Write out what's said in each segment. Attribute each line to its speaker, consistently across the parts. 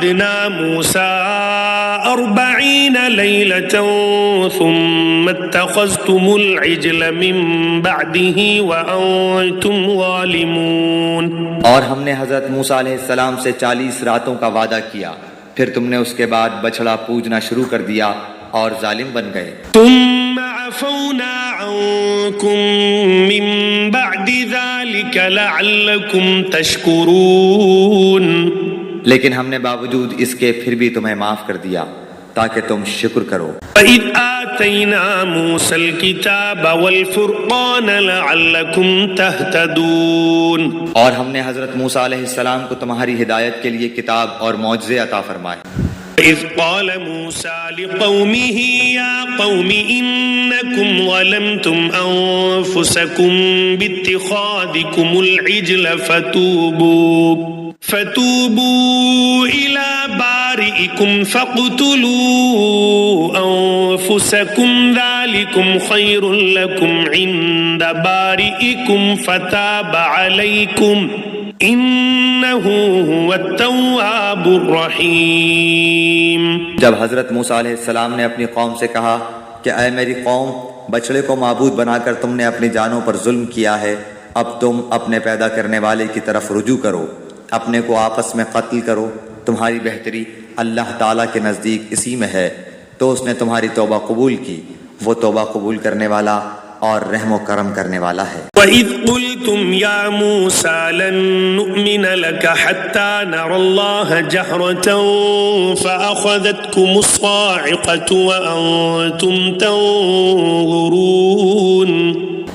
Speaker 1: وَوَعَدْنَا مُوسَىٰ 40 لَيْلَةً ثُمَّ اتَّخَذْتُمُ الْعِجْلَ مِن بَعْدِهِ وَأَنتُمْ ظَالِمُونَ۔
Speaker 2: اور ہم نے حضرت موسیٰ علیہ السلام سے 40 راتوں کا وعدہ کیا، پھر تم نے اس کے بعد بچڑا پوجنا شروع کر دیا اور ظالم بن گئے۔
Speaker 1: ثم عفونا عنكم من بعد ذلك لعلكم تشكرون۔
Speaker 2: لیکن ہم نے باوجود اس کے پھر بھی تمہیں معاف کر دیا تاکہ تم شکر کرو۔
Speaker 1: وَإِذْ آتَيْنَا مُوسَى الْكِتَابَ وَالْفُرْقَانَ لَعَلَّكُمْ تَهْتَدُونَ۔
Speaker 2: اور ہم نے حضرت موسیٰ علیہ السلام کو تمہاری ہدایت کے لیے کتاب اور معجزے عطا فرمائے۔
Speaker 1: إذ قال موسى لقومه يا قوم إنكم ظلمتم أنفسكم باتخاذكم العجل فتوبوا إلى بارئكم فاقتلوا أنفسكم ذلكم خير لكم عند بارئكم فتاب عليكم انہ هو التواب الرحیم۔
Speaker 2: جب حضرت موسیٰ علیہ السلام نے اپنی قوم سے کہا کہ اے میری قوم، بچڑے کو معبود بنا کر تم نے اپنی جانوں پر ظلم کیا ہے، اب تم اپنے پیدا کرنے والے کی طرف رجوع کرو، اپنے کو آپس میں قتل کرو، تمہاری بہتری اللہ تعالیٰ کے نزدیک اسی میں ہے، تو اس نے تمہاری توبہ قبول کی، وہ توبہ قبول کرنے والا اور رحم و کرم کرنے والا ہے۔
Speaker 1: وَإِذْ قُلْتُمْ يَا مُوسَىٰ لَن نُّؤْمِنَ لَكَ حَتَّىٰ نَرَى اللَّهَ جَهْرَةً فَأَخَذَتْكُمُ الصَّاعِقَةُ وَأَنتُمْ تَنظُرُونَ۔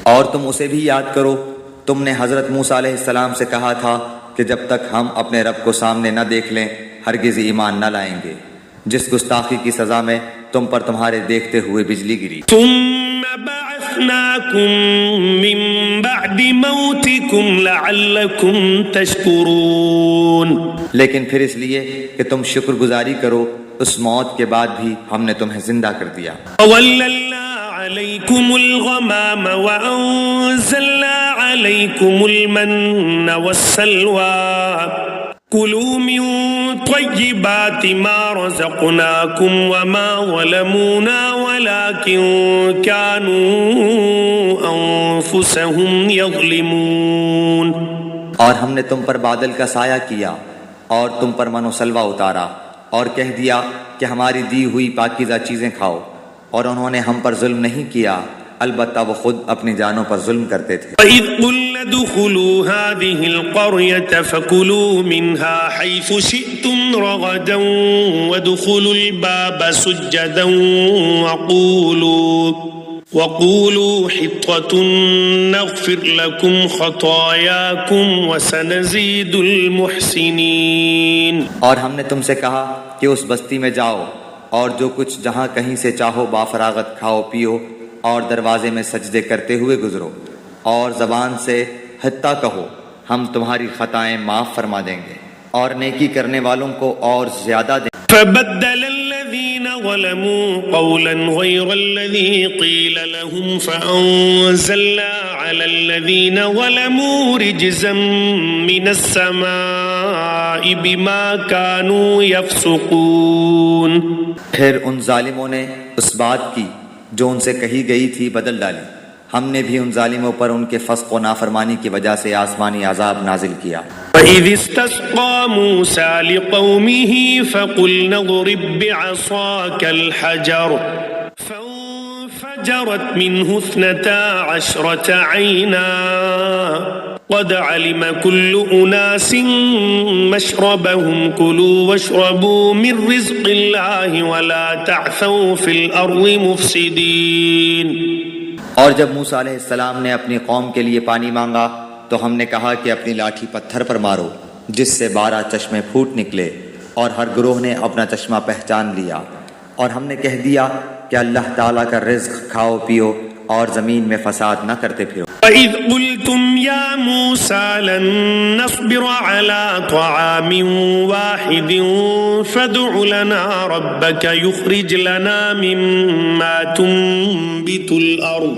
Speaker 2: اور تم اسے بھی یاد کرو، تم نے حضرت موسیٰ علیہ السلام سے کہا تھا کہ جب تک ہم اپنے رب کو سامنے نہ دیکھ لیں ہرگز ایمان نہ لائیں گے۔ جس گستاخی کی سزا میں تم پر تمہارے دیکھتے ہوئے بجلی گری۔
Speaker 1: ثُمَّ بَعَثْنَاكُم مِّن بَعْدِ مَوْتِكُمْ لَعَلَّكُمْ تَشْكُرُونَ۔
Speaker 2: لیکن پھر اس لیے کہ تم شکر گزاری کرو، اس موت کے بعد بھی ہم نے تمہیں زندہ کر دیا۔
Speaker 1: وَظَلَّلْنَا عَلَيْكُمُ الْغَمَامَ وَأَنزَلْنَا عَلَيْكُمُ الْمَنَّ وَالسَّلْوَىٰ كُلُوا مِن طَيِّبَاتِ مَا رَزَقْنَاكُمْ وَمَا ظَلَمُونَا وَلَٰكِن كَانُوا أَنفُسَهُمْ يَظْلِمُونَ۔
Speaker 2: اور ہم نے تم پر بادل کا سایہ کیا اور تم پر من و سلوہ اتارا اور کہہ دیا کہ ہماری دی ہوئی پاکیزہ چیزیں کھاؤ، اور انہوں نے ہم پر ظلم نہیں کیا، البتہ وہ خود اپنی جانوں پر ظلم کرتے تھے۔
Speaker 1: وَإِذْ قُلْنَا ادْخُلُوا هَٰذِهِ الْقَرْيَةَ فَكُلُوا مِنْهَا حَيْثُ شِئْتُمْ رَغَدًا وَادْخُلُوا الْبَابَ سُجَّدًا وَقُولُوا حِطَّةٌ نَغْفِرْ لَكُمْ خَطَايَاكُمْ وَسَنَزِيدُ الْمُحْسِنِينَ۔
Speaker 2: اور ہم نے تم سے کہا کہ اس بستی میں جاؤ اور جو کچھ جہاں کہیں سے چاہو بافراغت کھاؤ پیو، اور دروازے میں سجدے کرتے ہوئے گزرو، اور زبان سے حتیٰ کہو، ہم تمہاری خطائیں معاف فرما دیں گے اور نیکی کرنے والوں کو اور زیادہ دیں۔
Speaker 1: فَبَدَّلَ الَّذِينَ ظَلَمُوا قَوْلًا غَيْرَ الَّذِي قِيلَ لَهُمْ فَأَنزَلْنَا عَلَى الَّذِينَ ظَلَمُوا رِجْزًا مِّنَ السَّمَاءِ بِمَا كَانُوا يَفْسُقُونَ۔
Speaker 2: پھر ان ظالموں نے اس بات کی جو ان سے کہی گئی تھی بدل ڈالی، ہم نے بھی ان ظالموں پر ان کے فسق و نافرمانی کی وجہ سے آسمانی عذاب نازل کیا۔
Speaker 1: وَإِذِ اسْتَسْقَىٰ مُوسَىٰ لِقَوْمِهِ فَقُلْنَا اضْرِب بِّعَصَاكَ الْحَجَرَ فَانفَجَرَتْ مِنْهُ 12 عَيْنًا قَدْ عَلِمَ كُلُّ أُنَاسٍ مَّشْرَبَهُمْ كُلُوا وَاشْرَبُوا مِن رِّزْقِ اللَّهِ وَلَا تَعْثَوْا فِي الْأَرْضِ مُفْسِدِينَ۔
Speaker 2: اور جب موسیٰ علیہ السلام نے اپنی قوم کے لیے پانی مانگا تو ہم نے کہا کہ اپنی لاٹھی پتھر پر مارو جس سے 12 چشمے پھوٹ نکلے، اور ہر گروہ نے اپنا چشمہ پہچان لیا، اور ہم نے کہہ دیا کہ اللہ تعالیٰ کا رزق کھاؤ پیو اور زمین میں فساد نہ کرتے پھرو۔
Speaker 1: وَإِذْ قُلْتُمْ يَا مُوسَىٰ لَن نَّصْبِرَ عَلَىٰ طَعَامٍ وَاحِدٍ فَادْعُ لَنَا رَبَّكَ يُخْرِجْ لَنَا مِمَّا تُنبِتُ الْأَرْضُ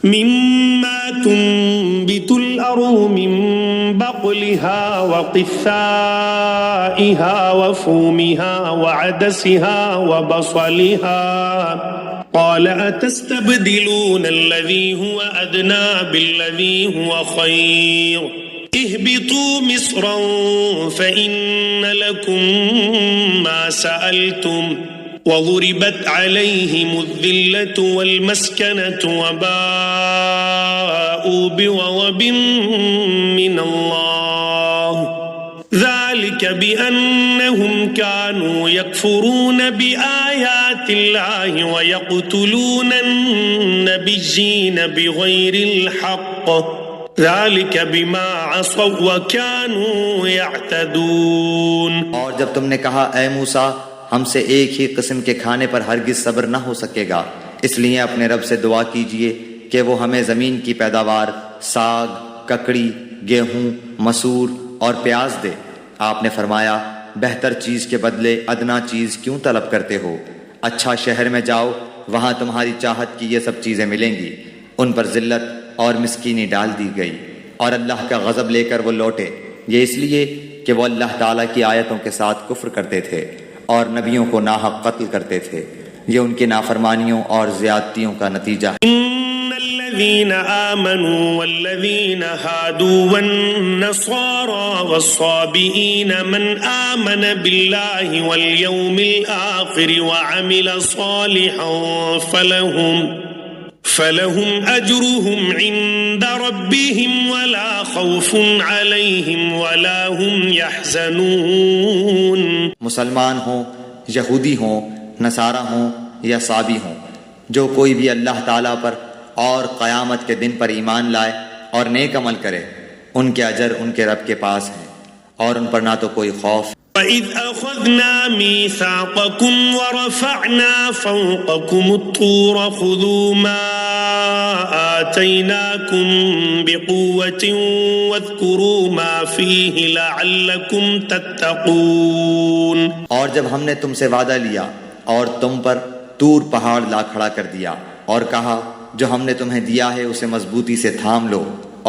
Speaker 1: مما تنبت الأرض من بقلها وقثائها وفومها وعدسها وبصلها قال أتستبدلون الذي هو أدنى بالذي هو خير اهبطوا مصرا فإن لكم ما سألتم وضربت عليهم الذلة والمسكنة وباءوا بغضب من الله ذلك بأنهم كانوا يكفرون بآيات الله ويقتلون النبيين بغير الحق ذلك بما عصوا وكانوا يعتدون.
Speaker 2: اور جب تم نے کہا اے موسیٰ ہم سے ایک ہی قسم کے کھانے پر ہرگز صبر نہ ہو سکے گا، اس لیے اپنے رب سے دعا کیجئے کہ وہ ہمیں زمین کی پیداوار ساگ، ککڑی، گیہوں، مسور اور پیاز دے. آپ نے فرمایا بہتر چیز کے بدلے ادنا چیز کیوں طلب کرتے ہو؟ اچھا شہر میں جاؤ، وہاں تمہاری چاہت کی یہ سب چیزیں ملیں گی. ان پر ذلت اور مسکینی ڈال دی گئی اور اللہ کا غضب لے کر وہ لوٹے، یہ اس لیے کہ وہ اللہ تعالیٰ کی آیتوں کے ساتھ کفر کرتے تھے اور نبیوں کو ناحق قتل کرتے تھے. یہ ان کی نافرمانیوں اور زیادتیوں کا نتیجہ ہے.
Speaker 1: ان الذين آمنوا والذين هادوا والنصارى والصابئين من آمن بالله واليوم الآخر وعمل صالحا فلهم أجرهم عند ربهم ولا خوف عليهم ولا هم يحزنون.
Speaker 2: مسلمان ہوں، یہودی ہوں، نصارہ ہوں یا صابی ہوں، جو کوئی بھی اللہ تعالیٰ پر اور قیامت کے دن پر ایمان لائے اور نیک عمل کرے، ان کے اجر ان کے رب کے پاس ہیں اور ان پر نہ تو کوئی خوف.
Speaker 1: وَإِذْ أَخَذْنَا مِيثَاقَكُمْ وَرَفَعْنَا فَوْقَكُمُ الطُّورَ خُذُوا مَا آتَيْنَاكُمْ بِقُوَّةٍ وَاذْكُرُوا مَا فِيهِ لَعَلَّكُمْ تَتَّقُونَ.
Speaker 2: اور جب ہم نے تم سے وعدہ لیا اور تم پر طور پہاڑ لا کھڑا کر دیا اور کہا جو ہم نے تمہیں دیا ہے اسے مضبوطی سے تھام لو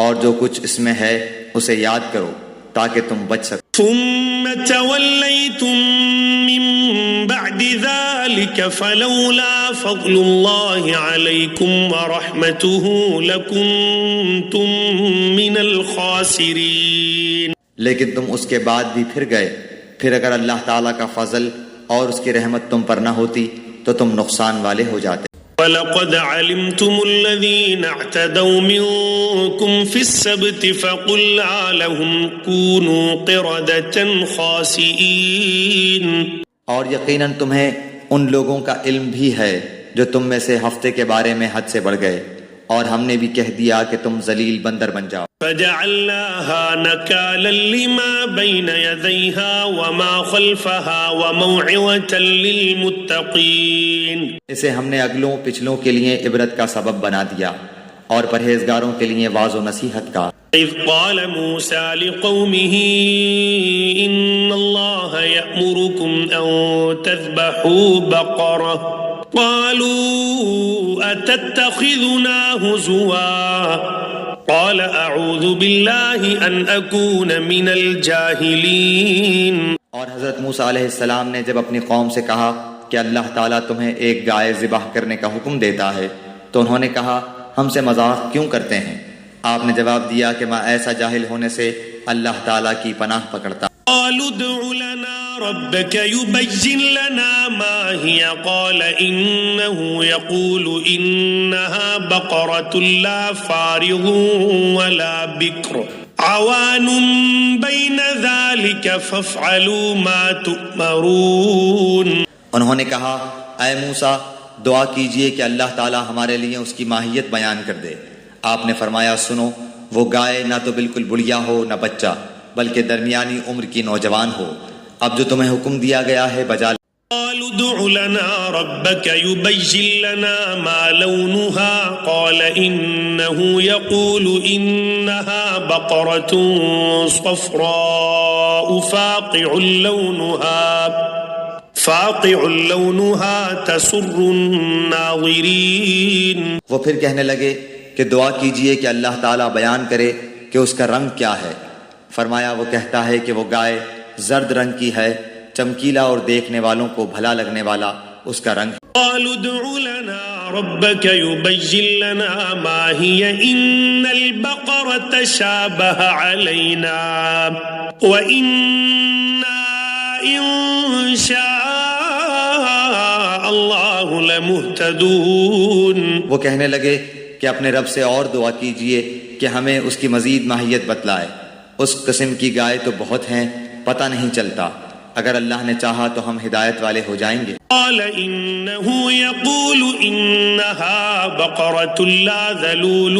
Speaker 2: اور جو کچھ اس میں ہے اسے یاد کرو تاکہ تم بچ سکو.
Speaker 1: ثم توليتم من بعد ذلك فلولا فضل الله عليكم ورحمته لكنتم من الخاسرين.
Speaker 2: لیکن تم اس کے بعد بھی پھر گئے، پھر اگر اللہ تعالیٰ کا فضل اور اس کی رحمت تم پر نہ ہوتی تو تم نقصان والے ہو جاتے.
Speaker 1: وَلَقَدْ عَلِمْتُمُ الَّذِينَ اعْتَدَوْا مِنْكُمْ فِي السَّبْتِ فَقُلْنَا لَهُمْ كُونُوا قِرَدَةً خَاسِئِينَ. اور
Speaker 2: یقیناً تمہیں ان لوگوں کا علم بھی ہے جو تم میں سے ہفتے کے بارے میں حد سے بڑھ گئے، اور ہم نے بھی کہہ دیا کہ تم ذلیل بندر بن جاؤ.
Speaker 1: فَجَعَلْنَاهَا نَكَالًا لِمَا بَيْنَ يَدَيْهَا وَمَا خَلْفَهَا وَمَوْعِظَةً لِلْمُتَّقِينَ.
Speaker 2: اسے ہم نے اگلوں پچھلوں کے لیے عبرت کا سبب بنا دیا اور پرہیزگاروں کے لیے واعظ و نصیحت کا.
Speaker 1: اذ قال موسى لقومه ان الله يأمركم ان تذبحوا بقرة قالوا اتتخذنا هزوا قال اعوذ بالله ان اكون من الجاهلين.
Speaker 2: اور حضرت موسیٰ علیہ السلام نے جب اپنی قوم سے کہا کہ اللہ تعالیٰ تمہیں ایک گائے ذبح کرنے کا حکم دیتا ہے تو انہوں نے کہا ہم سے مذاق کیوں کرتے ہیں؟ آپ نے جواب دیا کہ میں ایسا جاہل ہونے سے اللہ تعالیٰ کی پناہ پکڑتا.
Speaker 1: قالوا ادع لنا ربك يبين لنا ما هي قال إنه يقول إنها بقرة لا فارض ولا بكر عوان بين ذلك فافعلوا ما تؤمرون.
Speaker 2: انہوں نے کہا اے موسیٰ دعا کیجئے کہ اللہ تعالیٰ ہمارے لیے اس کی ماہیت بیان کر دے. آپ نے فرمایا سنو وہ گائے نہ تو بالکل بڑھیا ہو نہ بچہ بلکہ درمیانی عمر کی نوجوان ہو. اب جو تمہیں حکم دیا گیا ہے بجا لو.
Speaker 1: قالوا ادع لنا ربك يبين لنا ما لونها قال إنه يقول إنها بقرة صفراء فاقع لونها تسر الناظرين.
Speaker 2: وہ پھر کہنے لگے کہ دعا کیجئے کہ اللہ تعالیٰ بیان کرے کہ اس کا رنگ کیا ہے۔ فرمایا وہ کہتا ہے کہ وہ گائے زرد رنگ کی ہے، چمکیلا اور دیکھنے والوں کو بھلا لگنے والا اس کا رنگ۔
Speaker 1: قالوا ادع لنا ربك يبين لنا ما هي إن البقرة تشابه علينا وإنا إن شاء الله لمهتدون۔
Speaker 2: وہ کہنے لگے کہ اپنے رب سے اور دعا کیجئے کہ ہمیں اس کی مزید ماہیت بتلائے، اس قسم کی گائے تو بہت ہیں، پتہ نہیں چلتا، اگر اللہ نے چاہا تو ہم ہدایت والے ہو جائیں گے۔
Speaker 1: قال إنه يقول إنها بقرة لا ذلول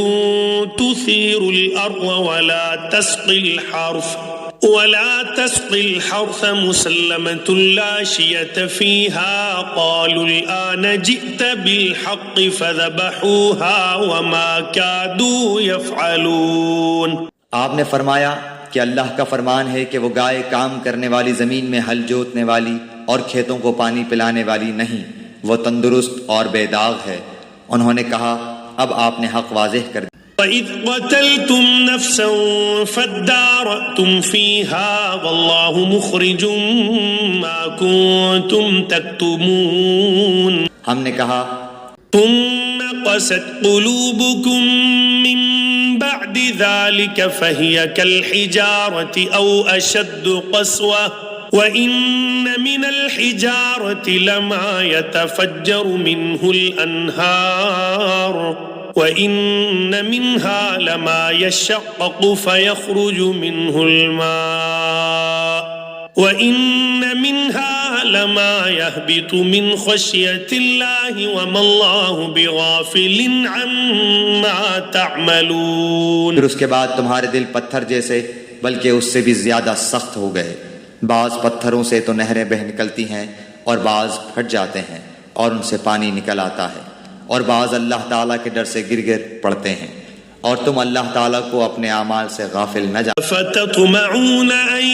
Speaker 1: تثير الأرض ولا تسقي الحرث مسلمة لا شية فيها قالوا الآن جئت بالحق فذبحوها وما كادوا يفعلون۔
Speaker 2: آپ نے فرمایا کہ اللہ کا فرمان ہے کہ وہ گائے کام کرنے والی زمین میں ہل جوتنے والی اور کھیتوں کو پانی پلانے والی نہیں، وہ تندرست اور بے داغ ہے۔ انہوں نے کہا اب آپ نے حق واضح کر دیا۔
Speaker 1: وَإِذْ قَتَلْتُمْ نَفْسًا فَادَّارَأْتُمْ فِيهَا وَاللَّهُ مُخْرِجٌ مَا كُنْتُمْ تَكْتُمُونَ۔
Speaker 2: ہم نے کہا
Speaker 1: ثُمَّ قَسَتْ قُلُوبُكُمْ مِنْ بعد ذلك فهي كالحجارة أو أشد قسوة وإن من الحجارة لما يتفجر منه الأنهار وإن منها لما يشقق فيخرج منه الماء وإن منها لما يهبط من خشية الله وما الله بغافل عما تعملون۔
Speaker 2: پھر اس کے بعد تمہارے دل پتھر جیسے بلکہ اس سے بھی زیادہ سخت ہو گئے۔ بعض پتھروں سے تو نہریں بہہ نکلتی ہیں اور بعض پھٹ جاتے ہیں اور ان سے پانی نکل آتا ہے، اور بعض اللہ تعالیٰ کے ڈر سے گر گر پڑتے ہیں، اور تم اللہ تعالیٰ کو اپنے اعمال سے غافل نہ جانو۔
Speaker 1: فتطمعون ان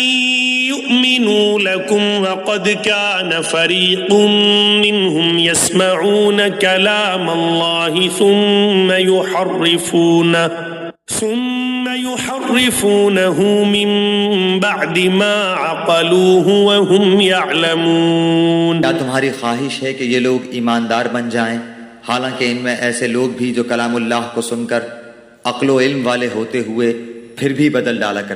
Speaker 1: يؤمنوا لكم وقد كان فريق منهم يسمعون كلام الله ثم يحرفونه من بعد ما عقلوه وهم يعلمون۔
Speaker 2: کیا تمہاری خواہش ہے کہ یہ لوگ ایماندار بن جائیں، حالانکہ ان میں ایسے لوگ بھی جو کلام اللہ کو سن کر عقل و علم والے ہوتے ہوئے پھر بھی بدل ڈالا کرتے